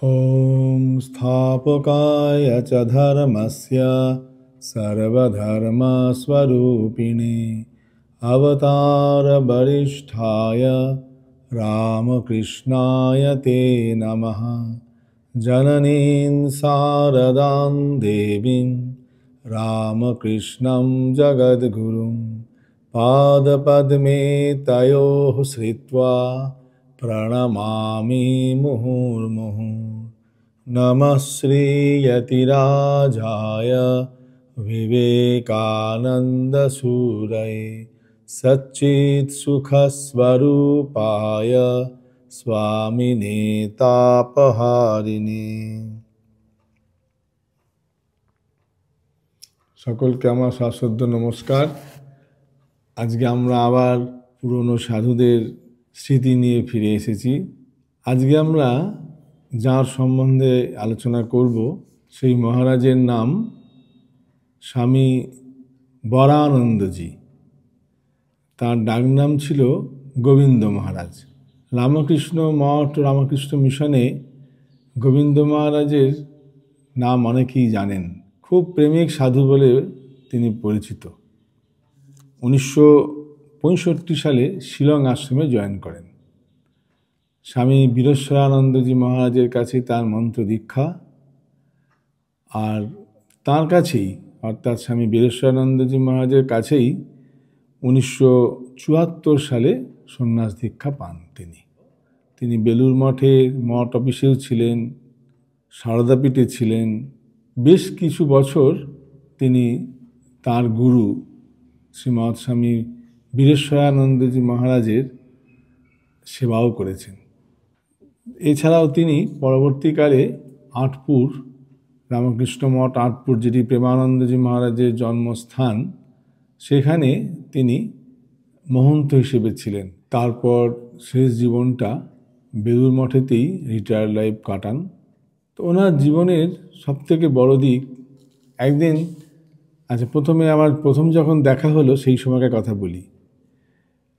ॐ स्थापकाय च धर्मस्य सर्वधर्मस्वरूपिणे अवतारवरिष्ठाय रामकृष्णाय ते नमः। जननीं शारदां देवीं रामकृष्णं जगद्गुरुं पादपद्मे तयोः श्रित्वा प्रणमामि मुहुर्मुहुः। नमः श्रीयतिराजाय विवेकानन्दसूरये सच्चित्सुखस्वरूपाय स्वामिने तापहारिणे। সকলকে আমার সশ্রদ্ধ নমস্কার। আজকে আমরা আবার পুরনো সাধুদের স্মৃতি নিয়ে ফিরে এসেছি। আজকে আমরা যার সম্বন্ধে আলোচনা করব সেই মহারাজের নাম স্বামী বরানন্দজি। তার ডাকনাম ছিল গোবিন্দ মহারাজ। রামকৃষ্ণ মঠ রামকৃষ্ণ মিশনে গোবিন্দ মহারাজের নাম অনেকেই জানেন। খুব প্রেমিক সাধু বলে তিনি পরিচিত। 1965 সালে শিলং আশ্রমে জয়েন করেন। স্বামী বীরেশ্বরানন্দজি মহারাজের কাছে তার মন্ত্র দীক্ষা, আর তার কাছেই অর্থাৎ স্বামী বীরেশ্বরানন্দজি মহারাজের কাছেই 1974 সালে সন্ন্যাস দীক্ষা পান তিনি। বেলুর মঠের মঠ অফিসেও ছিলেন, সারদাপীঠে ছিলেন। বেশ কিছু বছর তিনি তার গুরু শ্রীমৎ স্বামী বীরেশ্বরানন্দজি মহারাজের সেবাও করেছেন। এছাড়াও তিনি পরবর্তীকালে আঁটপুর রামকৃষ্ণ মঠ আঁটপুর, যেটি প্রেমানন্দজি মহারাজের জন্মস্থান, সেখানে তিনি মহন্ত হিসেবে ছিলেন। তারপর শেষ জীবনটা বেলুর মঠেতেই রিটায়ার্ড লাইফ কাটান। তো ওনার জীবনের সবথেকে বড় দিক, একদিন প্রথমে আমার যখন দেখা হলো সেই সময়কার কথা বলি।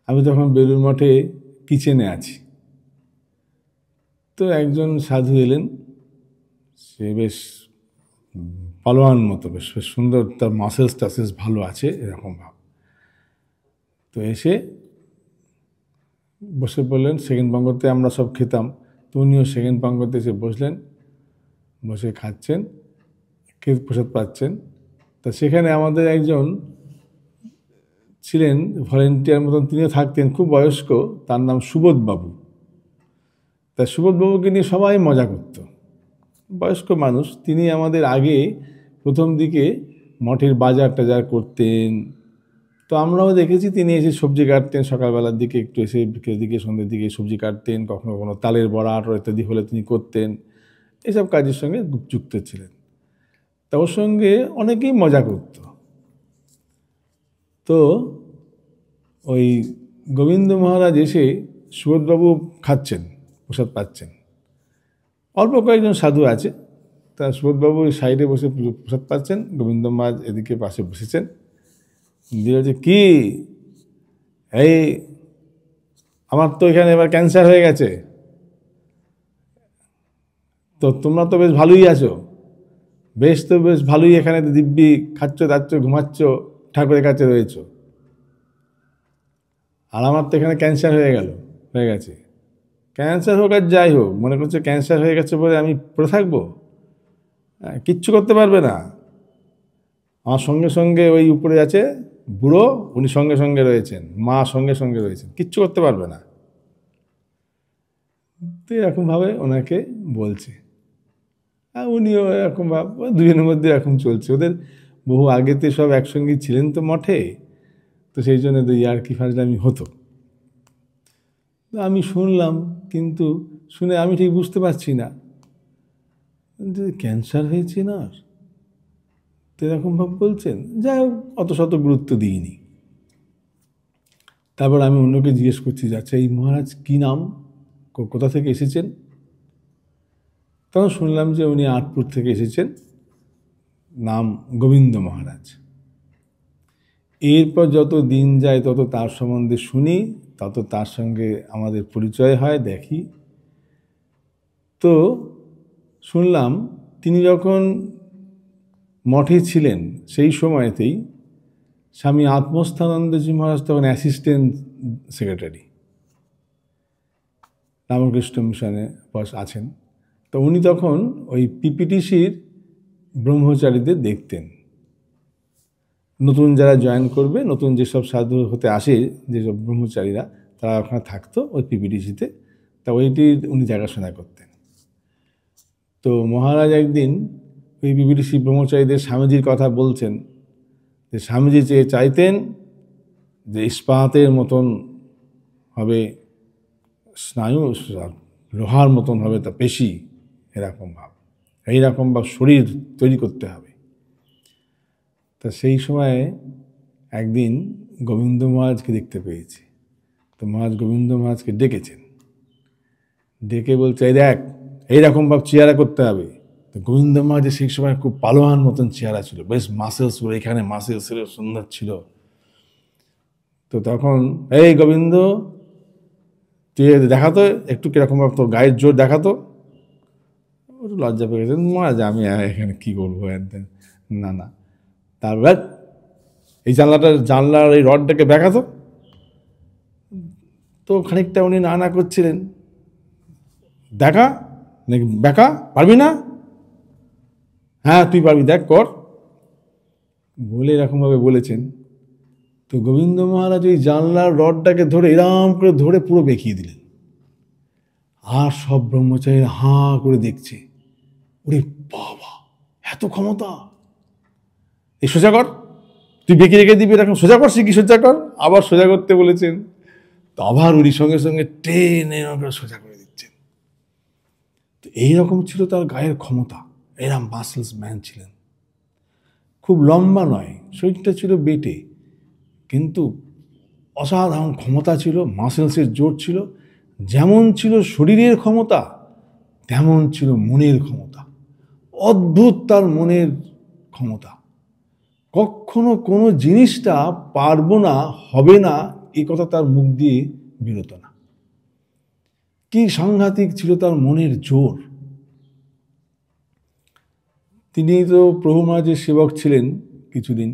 আমি তখন বেলুর মঠে কিচেনে আছি। তো একজন সাধু এলেন, সে বেশ পালোয়ান মতো, বেশ সুন্দর, তার মাসেলস টাসেলস ভালো আছে এরকম ভাব। তো এসে বসে পড়লেন। সেকেন্ড পঙ্গতে আমরা সব খেতাম, তো উনিও সেকেন্ড পঙ্গতে এসে বসলেন, বসে খাচ্ছেন, প্রসাদ পাচ্ছেন। তা সেখানে আমাদের একজন ছিলেন ভলেন্টিয়ার মতন, তিনিও থাকতেন, খুব বয়স্ক, তার নাম সুবোধবাবু। তা সুবোধবাবুকে নিয়ে সবাই মজা করত। বয়স্ক মানুষ তিনি, আমাদের আগে প্রথম দিকে মঠের বাজার টাজার করতেন। তো আমরাও দেখেছি তিনি এসে সবজি কাটতেন, সকালবেলার দিকে একটু এসে বিকেলের দিকে সন্ধ্যের দিকে সবজি কাটতেন, কখনো কোনো তালের বড়া আটো ইত্যাদি হলে তিনি করতেন। এসব কাজের সঙ্গে যুক্ত ছিলেন। তা ওর সঙ্গে অনেকেই মজা করত। তো ওই গোবিন্দ মহারাজ এসে সুবোধবাবু খাচ্ছেন, প্রসাদ পাচ্ছেন, অল্প কয়েকজন সাধু আছে। তা সুবোধবাবু ওই সাইডে বসে প্রসাদ পাচ্ছেন, গোবিন্দ মহারাজ এদিকে পাশে বসেছেন। দিয়ে বলছে, কি এই আমার তো এখানে এবার ক্যান্সার হয়ে গেছে, তো তোমরা তো বেশ ভালোই আছো, বেশ ভালোই এখানে দিব্যি খাচ্ছ দাচ্ছ ঘুমাচ্ছ, ঠাকুরের কাছে রয়েছ, আর আমার তো এখানে ক্যান্সার হয়ে গেছে। ক্যান্সার হোক আর যাই হোক, মনে করছে ক্যান্সার হয়ে গেছে বলে আমি পড়ে থাকবো? কিচ্ছু করতে পারবে না। আমার সঙ্গে সঙ্গে ওই উপরে আছে বুড়ো, উনি সঙ্গে সঙ্গে রয়েছেন, মা সঙ্গে সঙ্গে রয়েছেন, কিচ্ছু করতে পারবে না। তো এরকমভাবে ওনাকে বলছে, আর উনিও এরকম ভাব, দুজনের মধ্যে এরকম চলছে। ওদের বহু আগেতে সব একসঙ্গেই ছিলেন তো মঠে, তো সেই জন্য তো ইয়ার্কি ফাজলামি হতো। আমি শুনলাম, কিন্তু শুনে আমি ঠিক বুঝতে পারছি না যে ক্যান্সার হয়েছে না, তো এরকমভাবে বলছেন। যাই হোক, অত শত গুরুত্ব দিইনি। তারপর আমি অন্যকে জিজ্ঞেস করছি, আচ্ছা এই মহারাজ কী নাম, কোথা থেকে এসেছেন? তখন শুনলাম যে উনি আঁটপুর থেকে এসেছেন, নাম গোবিন্দ মহারাজ। এরপর যত দিন যায় তত তার সম্বন্ধে শুনি, তত তার সঙ্গে আমাদের পরিচয় হয়, দেখি। তো শুনলাম তিনি যখন মঠে ছিলেন সেই সময়তেই স্বামী আত্মস্থানন্দজি মহারাজ তখন অ্যাসিস্ট্যান্ট সেক্রেটারি রামকৃষ্ণ মিশনে আছেন। তো উনি তখন ওই পিপিটিসির ব্রহ্মচারীদের দেখতেন, নতুন যারা জয়েন করবে, নতুন যেসব সাধু হতে আসে যেসব ব্রহ্মচারীরা, তারা ওখানে থাকতো ওই পিপিটিসিতে। তা ওইটি উনি দেখাশোনা করতেন। তো মহারাজ একদিন ওই পিপিটিসি ব্রহ্মচারীদের স্বামীজির কথা বলছেন যে স্বামীজি চাইতেন যে ইস্পাতের মতন হবে স্নায়ু, লোহার মতন হবে তা পেশি, এরকম ভাব, এইরকম ভাব শরীর তৈরি করতে হবে। তা সেই সময়ে একদিন গোবিন্দ মহারাজকে দেখতে পেয়েছি। তো মহারাজ গোবিন্দ মহারাজকে ডেকেছেন, ডেকে বলছে এই দেখ এইরকম ভাব চেহারা করতে হবে। তো গোবিন্দ মহারাজের সেই সময় খুব পালোয়ান মতন চেহারা ছিল, বেশ মাসেলস, এখানে মাসেলস সুন্দর ছিল। তো তখন এই গোবিন্দ তুই দেখাতো একটু কিরকম ভাব, তোর গায়ের জোর দেখাতো। একটু লজ্জা পেয়ে গেছেন মহারাজ, আমি এখানে কী করবো, না না। তারপর এই জানলার এই রডটাকে দেখাতো। তো খানিকটা উনি না করছিলেন, দেখা নাকি দেখা পারবি না, হ্যাঁ তুই পারবি, দেখ কর বলে এরকমভাবে বলেছেন। তো গোবিন্দ মহারাজ ওই জানলার রডটাকে ধরে এরম করে ধরে পুরো বেঁকিয়ে দিলেন। আর সব ব্রহ্মচারীরা হাঁ করে দেখছে, ওরে বাবা এত ক্ষমতা, এই সোজা কর, তুই বেঁকে রেখে দিবি, এরকম সোজা কর, শিখি সোজা কর। আবার সোজা করতে বলেছেন, তো আবার উনি সঙ্গে সঙ্গে টেনে সোজা করে দিচ্ছেন। তো এইরকম ছিল তার গায়ের ক্ষমতা, এরম মাসেলস ম্যান ছিলেন। খুব লম্বা নয়, শরীরটা ছিল বেটে, কিন্তু অসাধারণ ক্ষমতা ছিল, মাসেলসের জোর ছিল। যেমন ছিল শরীরের ক্ষমতা, তেমন ছিল মনের ক্ষমতা। অদ্ভুত তার মনের ক্ষমতা। কখনো কোনো জিনিসটা পারবো না, হবে না, এই কথা তার মুখ দিয়ে বেরোতো না। কি সাংঘাতিক ছিল তার মনের জোর। তিনি তো প্রভু মহারাজের সেবক ছিলেন কিছুদিন,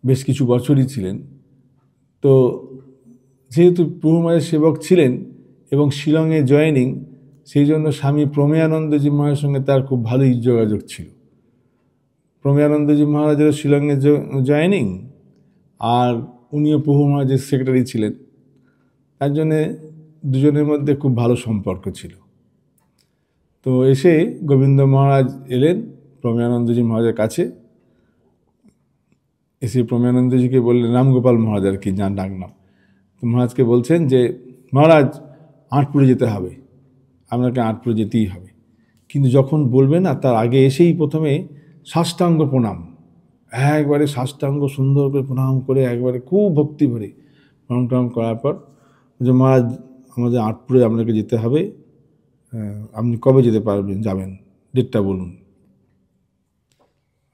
বেশ কিছু বছরই ছিলেন। তো যেহেতু প্রভু মহারাজের সেবক ছিলেন এবং শিলংয়ে জয়েনিং, সেই জন্য স্বামী প্রমেয়ানন্দজি মহারাজের সঙ্গে তার খুব ভালোই যোগাযোগ ছিল। প্রমেয়ানন্দজি মহারাজেরও শিলংয়ে জয়েনিং, আর উনিও প্রভু মহারাজের সেক্রেটারি ছিলেন। তার জন্যে দুজনের মধ্যে খুব ভালো সম্পর্ক ছিল। তো এসে গোবিন্দ মহারাজ এলেন প্রমেয়ানন্দজি মহারাজের কাছে। এসে প্রমেয়ানন্দজিকে বললেন, রামগোপাল মহারাজ আর কি যার ডাক নাম। তো মহারাজকে বলছেন যে মহারাজ আঁটপুরে যেতে হবে, আপনাকে আঁটপুরে যেতেই হবে, কিন্তু যখন বলবে না তার আগে এসেই প্রথমে সাষ্টাঙ্গ প্রণাম, একবারে সাষ্টাঙ্গ সুন্দর করে প্রণাম করে একবারে খুব ভক্তি ভরে প্রণাম টনাম করার পর যে মহারাজ আমাদের আঁটপুরে আপনাকে যেতে হবে, আপনি কবে যেতে পারবেন, যাবেন, ডেটটা বলুন।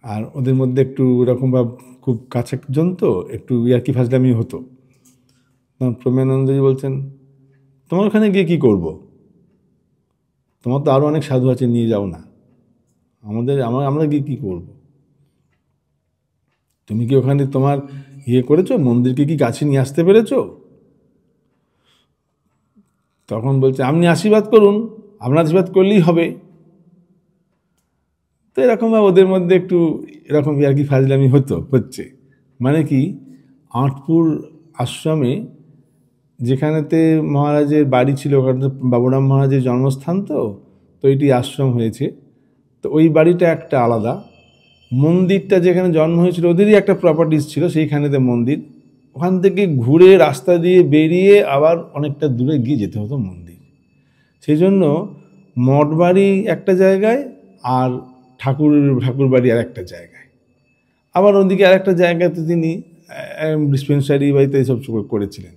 আর ওদের মধ্যে একটু এরকমভাবে খুব কাছেজন, তো একটু ইয়ার্কি ফাজলামি হতো। তখন প্রমেয়ানন্দজি বলছেন, তোমার ওখানে গিয়ে কী করবো, তোমার তো আরও অনেক সাধু আছে, নিয়ে যাও না, আমরা গিয়ে কী করবো, তুমি কি ওখানে তোমার করেছো, মন্দিরকে কি কাছে নিয়ে আসতে পেরেছো? তখন বলছে, আপনি আশীর্বাদ করুন, আপনার আশীর্বাদ করলেই হবে। তো এরকমভাবে ওদের মধ্যে একটু এরকম ইয়ার্কি ফাজলামি হচ্ছে। মানে কি, আঁটপুর আশ্রমে যেখানেতে মহারাজের বাড়ি ছিল, ওখানে বাবুরাম মহারাজের জন্মস্থান, তো এটি আশ্রম হয়েছে। তো ওই বাড়িটা একটা আলাদা, মন্দিরটা যেখানে জন্ম হয়েছিল ওদেরই একটা প্রপার্টিস ছিল, সেইখানেতে মন্দির। ওখান থেকে ঘুরে রাস্তা দিয়ে বেরিয়ে আবার অনেকটা দূরে গিয়ে যেতে হতো মন্দির। সেই জন্য মঠ বাড়ি একটা জায়গায়, আর ঠাকুর বাড়ি আর একটা জায়গায়, আবার ওদিকে আর একটা জায়গাতে তিনি ডিসপেন্সারি বাড়িতে এইসব করেছিলেন।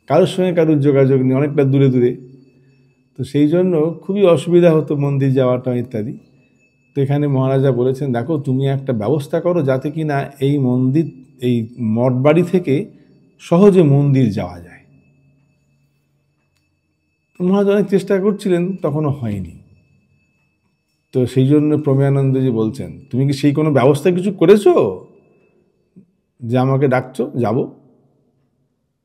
কারোর সঙ্গে কারোর যোগাযোগ নেই, অনেকটা দূরে দূরে। তো সেই জন্য খুবই অসুবিধা হতো মন্দির যাওয়াটা ইত্যাদি। তো এখানে মহারাজা বলেছেন, দেখো তুমি একটা ব্যবস্থা করো যাতে কি না এই মঠ বাড়ি থেকে সহজে মন্দির যাওয়া যায়। মহারাজ অনেক চেষ্টা করছিলেন, তখনও হয়নি। তো সেই জন্য প্রমেয়ানন্দজি বলছেন, তুমি কি সেই কোনো ব্যবস্থা কিছু করেছো যে আমাকে ডাকছো, যাব?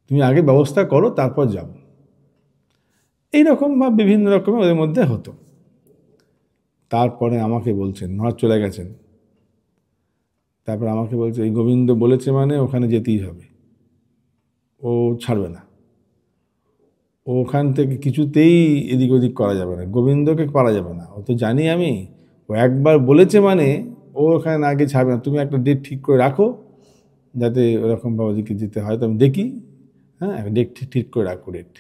তুমি আগে ব্যবস্থা করো, তারপর যাব। এইরকম বা বিভিন্ন রকমের ওদের মধ্যে হতো। তারপরে আমাকে বলছেন, মহারাজ চলে গেছেন, তারপর আমাকে বলছে এই গোবিন্দ বলেছে মানে ওখানে যেতেই হবে, ও ছাড়বে না, ওখান থেকে কিছুতেই এদিক ওদিক করা যাবে না, গোবিন্দকে করা যাবে না, ও তো জানি আমি, ও একবার বলেছে মানে ও ওখানে আগে ছাড়বে না, তুমি একটা ডেট ঠিক করে রাখো যাতে ওরকমভাবে ওদিকে যেতে হয়, তো আমি দেখি, হ্যাঁ ডেট ঠিক করে রাখো ডেট।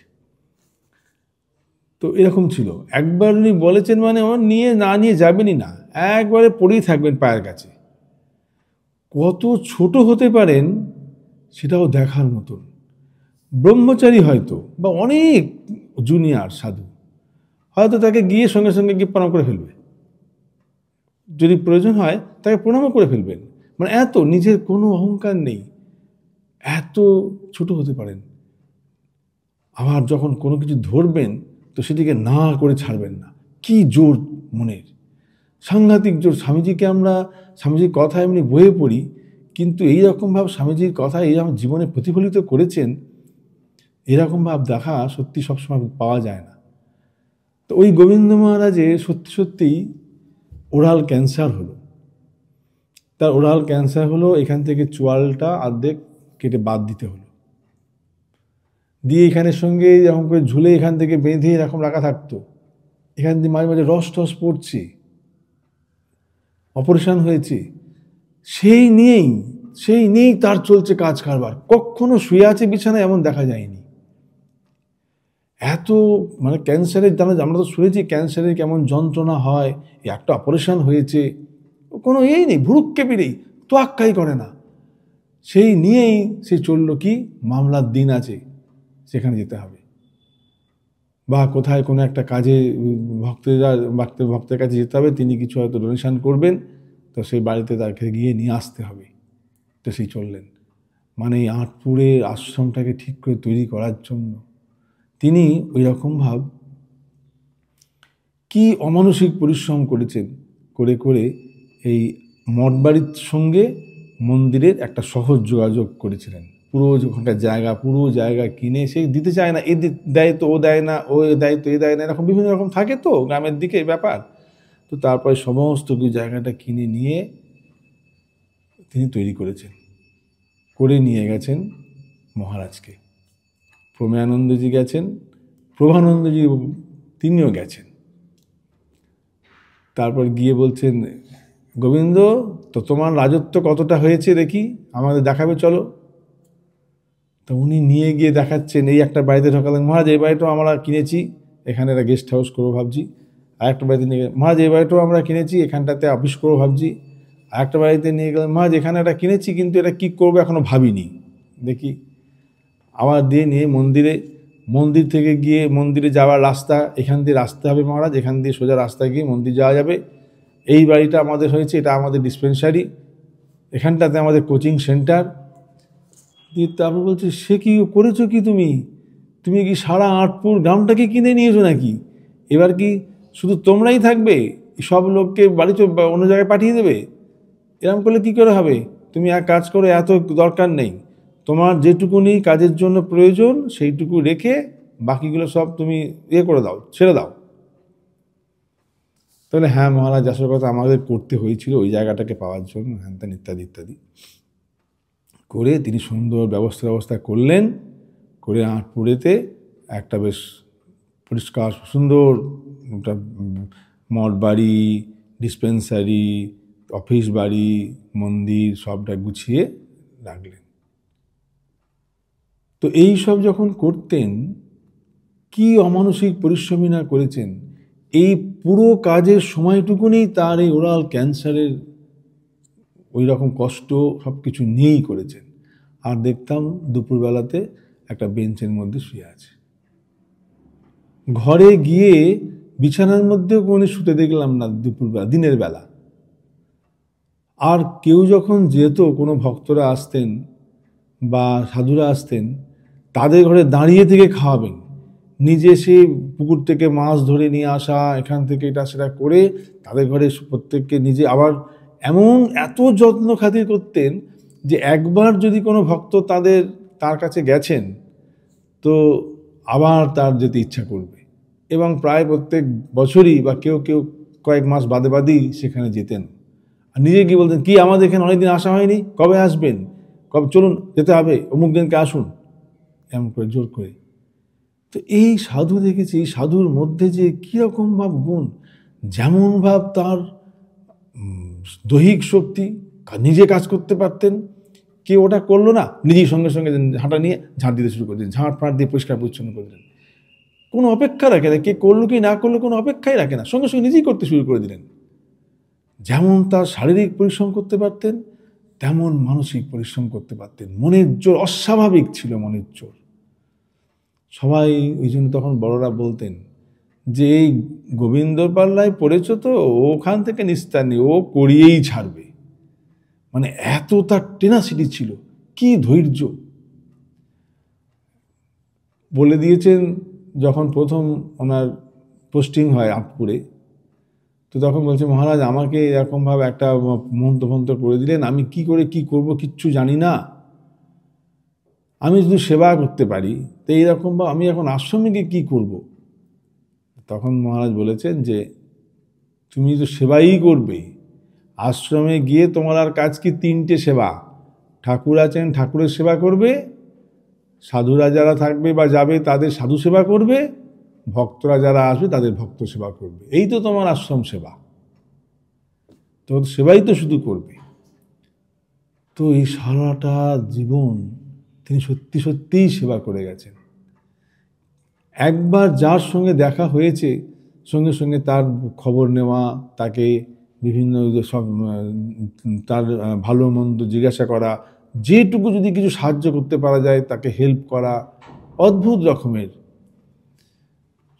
তো এরকম ছিল, একবার উনি বলেছেন মানে ও নিয়ে না নিয়ে যাবেনই না, একবারে পড়েই থাকবেন পায়ের কাছে। কত ছোট হতে পারেন সেটাও দেখার মতন। ব্রহ্মচারী হয়তো বা অনেক জুনিয়র সাধু হয়তো তাকে গিয়ে সঙ্গে সঙ্গে গিয়ে প্রণাম করে ফেলবে, যদি প্রয়োজন হয় তাকে প্রণামও করে ফেলবেন, মানে এত নিজের কোনো অহংকার নেই, এত ছোট হতে পারেন। আবার যখন কোনো কিছু ধরবেন তো সেটিকে না করে ছাড়বেন না, কি জোর মনের, সাংঘাতিক জোর। স্বামীজিকে আমরা স্বামীজির কথা এমনি বইয়ে পড়ি, কিন্তু এইরকমভাবে স্বামীজির কথা এই আমার জীবনে প্রতিফলিত করেছেন, এরকম ভাব দেখা সত্যি সবসময় পাওয়া যায় না। তো ওই গোবিন্দ মহারাজের সত্যি সত্যিই ওরাল ক্যান্সার হলো। তার ওরাল ক্যান্সার হলো, এখান থেকে চোয়ালটা অর্ধেক কেটে বাদ দিতে হলো, দিয়ে এখানের সঙ্গে এরকম করে ঝুলে এখান থেকে বেঁধে এরকম রাখা থাকতো, এখান দিয়ে মাঝে মাঝে রস টস পড়ছে, অপারেশন হয়েছে, সেই নিয়েই তার চলছে কাজ কারবার, কখনো শুয়ে আছে বিছানায় এমন দেখা যায়নি। এত মানে ক্যান্সারের, আমরা তো শুনেছি ক্যান্সারের কেমন যন্ত্রণা হয়, একটা অপারেশন হয়েছে, কোনো এই নেই, ভুরুক্ষেপই নেই, তোয়াক্কাই করে না, সেই নিয়েই সে চললো কি মামলার দিন আছে সেখানে যেতে হবে, বা কোথায় কোনো একটা কাজে ভক্তের কাছে যেতে হবে, তিনি কিছু হয়তো ডোনেশন করবেন, তো সেই বাড়িতে তাকে গিয়ে নিয়ে আসতে হবে, তো সেই চললেন। মানে এই আঁটপুরের আশ্রমটাকে ঠিক করে তৈরি করার জন্য তিনি ওই রকম ভাব কি অমানসিক পরিশ্রম করেছেন, করে করে এই মঠবাড়ির সঙ্গে মন্দিরের একটা সহজ যোগাযোগ করেছিলেন। পুরো ওখানকার জায়গা, পুরো জায়গা কিনে সে দিতে চায় না, এ দেয় তো ও দেয় না, ও দেয় তো এ দেয় না, এরকম বিভিন্ন রকম থাকে তো গ্রামের দিকে ব্যাপার। তো তারপরে সমস্ত জায়গাটা কিনে নিয়ে তিনি তৈরি করেছেন, করে নিয়ে গেছেন মহারাজকে। প্রমেয়ানন্দজি গেছেন, প্রভানন্দজি তিনিও গেছেন। তারপর গিয়ে বলছেন, গোবিন্দ তো তোমার রাজত্ব কতটা হয়েছে দেখি, আমাদের দেখাবে চলো। তো উনি নিয়ে গিয়ে দেখাচ্ছেন, এই একটা বাড়িতে ঢোকালেন, মহারাজ এই বাড়িটাও আমরা কিনেছি, এখানে একটা গেস্ট হাউস করবো ভাবছি। আরেকটা বাড়িতে নিয়ে গেলেন, মহারাজ এই বাড়িটাও আমরা কিনেছি, এখানটাতে অফিস করবো ভাবছি। আরেকটা বাড়িতে নিয়ে গেলেন, মহারাজ এখানে একটা কিনেছি কিন্তু এটা কী করবো এখনো ভাবিনি, দেখি। আবার দিয়ে নিয়ে মন্দির থেকে গিয়ে মন্দিরে যাওয়ার রাস্তা, এখান দিয়ে রাস্তা হবে মহারাজ, এখান দিয়ে সোজা রাস্তা গিয়ে মন্দির যাওয়া যাবে। এই বাড়িটা আমাদের হয়েছে, এটা আমাদের ডিসপেন্সারি, এখানটাতে আমাদের কোচিং সেন্টার। দিয়ে তারপর বলছে, সে কি করেছো কি তুমি কি সারা আঁটপুর গ্রামটাকে কিনে নিয়েছো নাকি? এবার কি শুধু তোমরাই থাকবে, সব লোককে বাড়ি অন্য জায়গায় পাঠিয়ে দেবে? এরকম করলে কি করে হবে? তুমি এক কাজ করো, এত দরকার নেই, তোমার যেটুকুনি কাজের জন্য প্রয়োজন সেইটুকু রেখে বাকিগুলো সব তুমি করে দাও, ছেড়ে দাও। তাহলে হ্যাঁ মহারাজ, আসল কথা আমাদের করতে হয়েছিল ওই জায়গাটাকে পাওয়ার জন্য, হ্যান ত্যান ইত্যাদি ইত্যাদি করে তিনি সুন্দর ব্যবস্থা করলেন, করে আঁটপুরেতে একটা বেশ পরিষ্কার সুন্দর একটা মঠ বাড়ি, ডিসপেন্সারি, অফিস বাড়ি, মন্দির সবটা গুছিয়ে রাখলেন। তো এই সব যখন করতেন, কি অমানসিক পরিশ্রমী না করেছেন, এই পুরো কাজের সময়টুকুনি তার এই ওরাল ক্যান্সারের ওই রকম কষ্ট সব কিছু নিয়েই করেছেন। আর দেখতাম দুপুরবেলাতে একটা বেঞ্চের মধ্যে শুয়ে আছে, ঘরে গিয়ে বিছানার মধ্যেও কোনো শুতে দেখলাম না দুপুরবেলা, দিনের বেলা। আর কেউ যখন যেত, কোনো ভক্তরা আসতেন বা সাধুরা আসতেন, তাদের ঘরে দাঁড়িয়ে থেকে খাওয়াবেন, নিজে সে পুকুর থেকে মাছ ধরে নিয়ে আসা, এখান থেকে এটা সেটা করে তাদের ঘরে প্রত্যেককে নিজে আবার এমন এত যত্ন খাতির করতেন যে একবার যদি কোনো ভক্ত তার কাছে গেছেন তো আবার তার যেতে ইচ্ছা করবে, এবং প্রায় প্রত্যেক বছরই বা কেউ কেউ কয়েক মাস বাদে বাদেই সেখানে যেতেন। আর নিজে গিয়ে বলতেন, কি আমাদের এখানে অনেকদিন আসা হয়নি, কবে আসবেন, কবে চলুন যেতে হবে, অমুক দিনকে আসুন, এমন করে জোর করে। তো এই সাধু দেখেছি, এই সাধুর মধ্যে যে কীরকম ভাব গুণ, যেমন ভাব তার দৈহিক শক্তি, নিজে কাজ করতে পারতেন, কেউ ওটা করলো না নিজেই সঙ্গে সঙ্গে ঝাঁটা নিয়ে ঝাঁট দিতে শুরু করে দিলেন, ঝাঁট ফাঁট দিয়ে পরিষ্কার পরিচ্ছন্ন করে দিলেন, কোনো অপেক্ষা রাখে না, কে করলো কি না করলো কোনো অপেক্ষাই রাখে না, সঙ্গে সঙ্গে নিজেই করতে শুরু করে দিলেন। যেমন তার শারীরিক পরিশ্রম করতে পারতেন, তেমন মানসিক পরিশ্রম করতে পারতেন। মনের জোর অস্বাভাবিক ছিল, মনের জোর। সবাই ওই জন্য তখন বড়রা বলতেন যে এই গোবিন্দর পাল্লায় পড়েছ তো, ওখান থেকে নিস্তার নেই, ও করিয়েই ছাড়বে। মানে এত তার টেনাসিটি ছিল, কি ধৈর্য। বলে দিয়েছেন যখন প্রথম ওনার পোস্টিং হয় আটপুরে, তো তখন বলছে, মহারাজ আমাকে এরকমভাবে একটা মন্ত্র করে দিলেন, আমি কি করে কি করব কিচ্ছু জানি না, আমি শুধু সেবা করতে পারি, তো এইরকম বা আমি এখন আশ্রমে গিয়ে কী করব। তখন মহারাজ বলেছেন যে তুমি তো সেবাই করবে, আশ্রমে গিয়ে তোমার আর কাজ কি, তিনটে সেবা। ঠাকুর আছেন, ঠাকুরের সেবা করবে, সাধুরা যারা থাকবে বা যাবে তাদের সাধু সেবা করবে, ভক্তরা যারা আসবে তাদের ভক্ত সেবা করবে, এই তো তোমার আশ্রম সেবা, তো সেবাই তো শুধু করবে। তো এই সারাটা জীবন তিনি সত্যি সত্যিই সেবা করে গেছেন। একবার যার সঙ্গে দেখা হয়েছে সঙ্গে সঙ্গে তার খবর নেওয়া, তাকে বিভিন্ন সব তার ভালো মন্দ জিজ্ঞাসা করা, যেটুকু যদি কিছু সাহায্য করতে পারা যায় তাকে হেল্প করা, অদ্ভুত রকমের।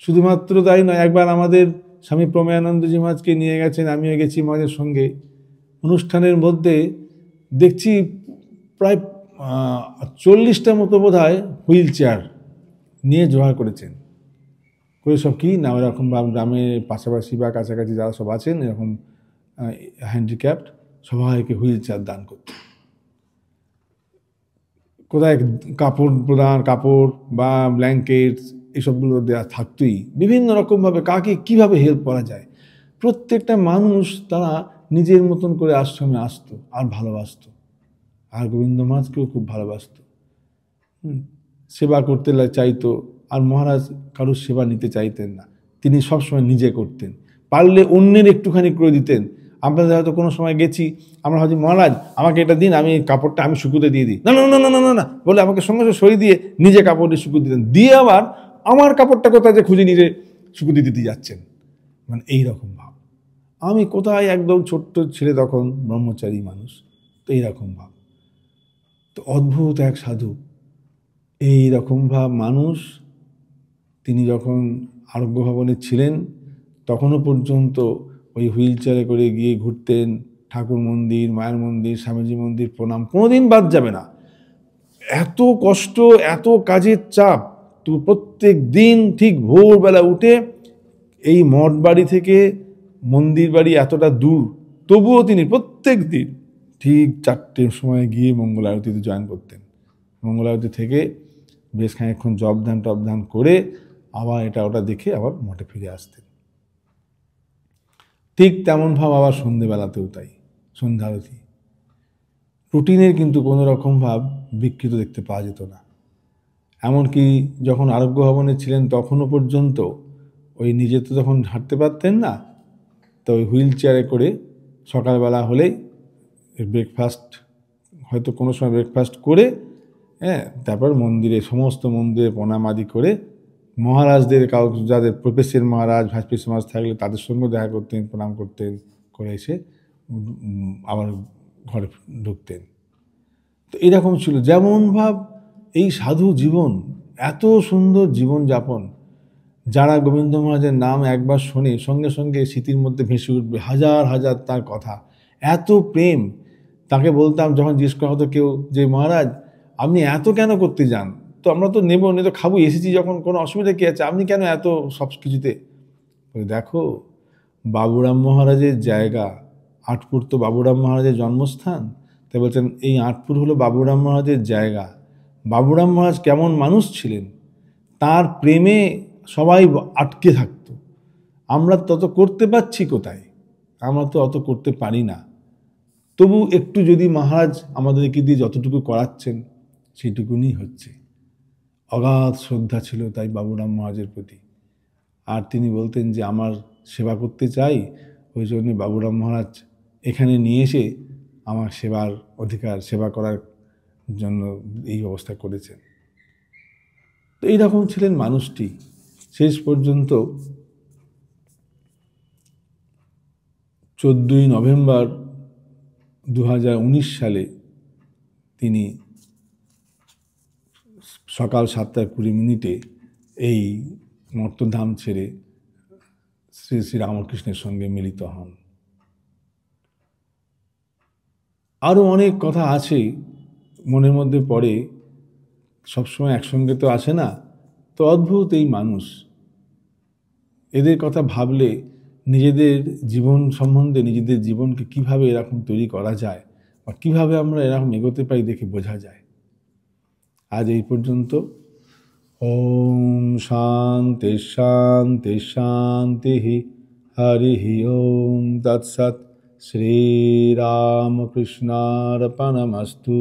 শুধুমাত্র তাই নয়, একবার আমাদের স্বামী প্রমেয়ানন্দজি মহারাজকে নিয়ে গেছেন, আমিও গেছি মহারাজের সঙ্গে। অনুষ্ঠানের মধ্যে দেখছি প্রায় 40টা মতো বোধ হয় হুইল চেয়ার নিয়ে জোগাড় করেছেন, করে সব কি না এরকম গ্রামের পাশাপাশি বা কাছাকাছি যারা সব আছেন এরকম হ্যান্ডিক্যাপ্ট সবাইকে হুইল চেয়ার দান করতে। কোথায় কাপড় প্রদান, কাপড় বা ব্ল্যাঙ্কেটস এসবগুলো দেওয়া থাকতোই, বিভিন্ন রকমভাবে কাকে কিভাবে হেল্প করা যায়। প্রত্যেকটা মানুষ তারা নিজের মতন করে আশ্রমে আসতো আর ভালোবাসত, আর গোবিন্দ মহারাজকেও খুব ভালোবাসত, সেবা করতে চাইতো। আর মহারাজ কারোর সেবা নিতে চাইতেন না, তিনি সবসময় নিজে করতেন, পারলে অন্যের একটুখানি করে দিতেন। আপনাদের হয়তো কোনো সময় গেছি, আমরা হয়তো মহারাজ আমাকে এটা দিন, আমি কাপড়টা আমি শুকুতে দিয়ে দিই, না না না না না না বলে আমাকে সঙ্গে সঙ্গে সরিয়ে দিয়ে নিজে কাপড়টা শুকুতে দিতেন, দিয়ে আবার আমার কাপড়টা কোথায় যে খুঁজে নিজে শুকুতে দিতে যাচ্ছেন, মানে এইরকম ভাব। আমি কোথায় একদম ছোট্ট ছেলে তখন, ব্রহ্মচারী মানুষ, তো এইরকম ভাব। তো অদ্ভুত এক সাধু, এইরকম ভাব মানুষ। তিনি যখন আরোগ্য ভবনে ছিলেন তখনও পর্যন্ত ওই হুইল চেয়ারে করে গিয়ে ঘুরতেন, ঠাকুর মন্দির, মায়ের মন্দির, স্বামীজি মন্দির প্রণাম কোনোদিন বাদ যাবে না। এত কষ্ট, এত কাজের চাপ, তো প্রত্যেক দিন ঠিক ভোরবেলা উঠে, এই মঠ বাড়ি থেকে মন্দির বাড়ি এতটা দূর, তবুও তিনি প্রত্যেক দিন ঠিক 4টের সময় গিয়ে মঙ্গল আরতিতে জয়েন করতেন। মঙ্গল আরতি থেকে বেশ খানিকক্ষণ জপ ধ্যান করে আবার এটা ওটা দেখে আবার মঠে ফিরে আসতেন। ঠিক তেমন ভাব আবার সন্ধেবেলাতেও তাই, সন্ধ্যা আরতি। রুটিনের কিন্তু কোনো রকম ভাব বিকৃত দেখতে পাওয়া যেত না। এমনকি যখন আরোগ্য ভবনে ছিলেন তখনও পর্যন্ত ওই নিজে তো তখন হাঁটতে পারতেন না, তো ওই হুইল চেয়ারে করে সকালবেলা হলেই ব্রেকফাস্ট, হয়তো কোনো সময় ব্রেকফাস্ট করে, তারপর সমস্ত মন্দিরে প্রণাম আদি করে মহারাজদের যাদের প্রফেসর মহারাজ, ভাইস প্রেসিডেন্ট মহারাজ থাকলে তাদের সঙ্গে দেখা করতেন, প্রণাম করতেন, করে এসে আবার ঘরে ঢুকতেন। তো এরকম ছিল যেমন ভাব এই সাধু জীবন, এত সুন্দর জীবনযাপন। যারা গোবিন্দ মহারাজের নাম একবার শোনে সঙ্গে সঙ্গে স্মৃতির মধ্যে ভেসে উঠবে হাজার হাজার তার কথা, এত প্রেম। তাকে বলতাম, যখন জিজ্ঞেস করা হতো কেউ যে মহারাজ আপনি এত কেন করতে যান, তো আমরা তো নেবো, নিয়ে তো খাবো, এসেছি যখন, কোনো অসুবিধা কী আছে, আপনি কেন এত সব কিছুতে? দেখো, বাবুরাম মহারাজের জায়গা, আটপুর তো বাবুরাম মহারাজের জন্মস্থান, তাই বলছেন এই আটপুর হলো বাবুরাম মহারাজের জায়গা। বাবুরাম মহারাজ কেমন মানুষ ছিলেন, তার প্রেমে সবাই আটকে থাকতো। আমরা তত করতে পারছি কোথায়, আমরা তো অত করতে পারি না। তবু একটু যদি মহারাজ আমাদেরকে দিয়ে যতটুকু করাচ্ছেন সেইটুকুনি হচ্ছে। অগাধ শ্রদ্ধা ছিল তাই বাবুরাম মহারাজের প্রতি। আর তিনি বলতেন যে আমার সেবা করতে চাই, ওই জন্য বাবুরাম মহারাজ এখানে নিয়ে এসে আমার সেবার অধিকার, সেবা করার জন্য এই ব্যবস্থা করেছেন। তো এইরকম ছিলেন মানুষটি। শেষ পর্যন্ত 14ই নভেম্বর 2019 সালে তিনি সকাল 7:20 এই মর্তধাম ছেড়ে শ্রী শ্রী রামকৃষ্ণের সঙ্গে মিলিত হন। আরও অনেক কথা আছে মনের মধ্যে পড়ে, সবসময় একসঙ্গে তো আসে না। তো অদ্ভুত এই মানুষ, এদের কথা ভাবলে নিজেদের জীবন সম্বন্ধে, নিজেদের জীবনকে কিভাবে এরকম তৈরি করা যায় বা কিভাবে আমরা এরকম এগোতে পারি দেখে বোঝা যায়। আজ এই পর্যন্ত। ওম শান্তি শান্তি শান্তি। হরি ওম তৎসৎ। শ্রীরামকৃষ্ণার্পণমস্তু।